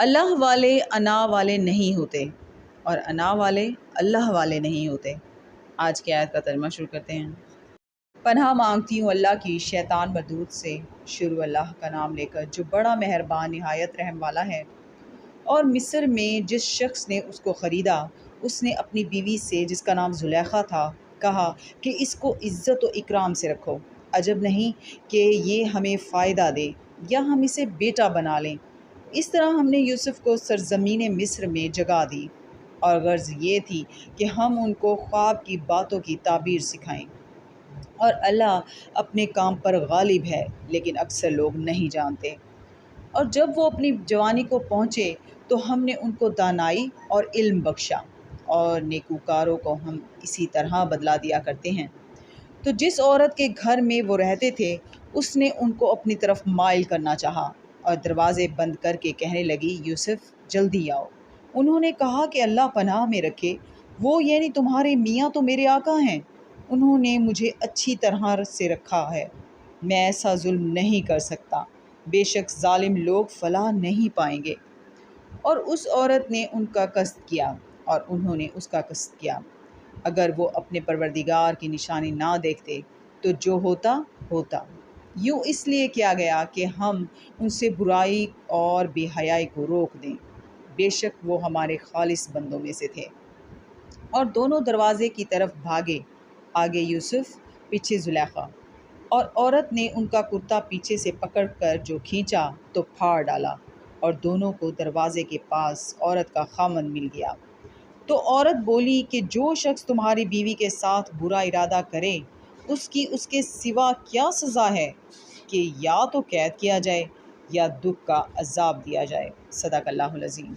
اللہ والے انا والے نہیں ہوتے اور انا والے اللہ والے نہیں ہوتے۔ آج کی آیت کا ترجمہ شروع کرتے ہیں۔ پناہ مانگتی ہوں اللہ کی شیطان مردود سے۔ شروع اللہ کا نام لے کر جو بڑا مہربان نہایت رحم والا ہے۔ اور مصر میں جس شخص نے اس کو خریدا، اس نے اپنی بیوی سے جس کا نام زلیخا تھا کہا کہ اس کو عزت و اکرام سے رکھو، عجب نہیں کہ یہ ہمیں فائدہ دے یا ہم اسے بیٹا بنا لیں۔ اس طرح ہم نے یوسف کو سرزمین مصر میں جگہ دی، اور غرض یہ تھی کہ ہم ان کو خواب کی باتوں کی تعبیر سکھائیں۔ اور اللہ اپنے کام پر غالب ہے، لیکن اکثر لوگ نہیں جانتے۔ اور جب وہ اپنی جوانی کو پہنچے تو ہم نے ان کو دانائی اور علم بخشا، اور نیکوکاروں کو ہم اسی طرح بدلا دیا کرتے ہیں۔ تو جس عورت کے گھر میں وہ رہتے تھے اس نے ان کو اپنی طرف مائل کرنا چاہا، اور دروازے بند کر کے کہنے لگی یوسف جلدی آؤ۔ انہوں نے کہا کہ اللہ پناہ میں رکھے، وہ یعنی تمہارے میاں تو میرے آقا ہیں، انہوں نے مجھے اچھی طرح سے رکھا ہے، میں ایسا ظلم نہیں کر سکتا، بے شک ظالم لوگ فلاح نہیں پائیں گے۔ اور اس عورت نے ان کا قصد کیا اور انہوں نے اس کا قصد کیا۔ اگر وہ اپنے پروردگار کی نشانی نہ دیکھتے تو جو ہوتا ہوتا، یوں اس لیے کیا گیا کہ ہم ان سے برائی اور بے حیائی کو روک دیں، بے شک وہ ہمارے خالص بندوں میں سے تھے۔ اور دونوں دروازے کی طرف بھاگے، آگے یوسف پیچھے زلیخا، اور عورت نے ان کا کرتا پیچھے سے پکڑ کر جو کھینچا تو پھاڑ ڈالا، اور دونوں کو دروازے کے پاس عورت کا خامند مل گیا۔ تو عورت بولی کہ جو شخص تمہاری بیوی کے ساتھ برا ارادہ کرے اس کی اس کے سوا کیا سزا ہے کہ یا تو قید کیا جائے یا دکھ کا عذاب دیا جائے۔ صدق اللہ العظیم۔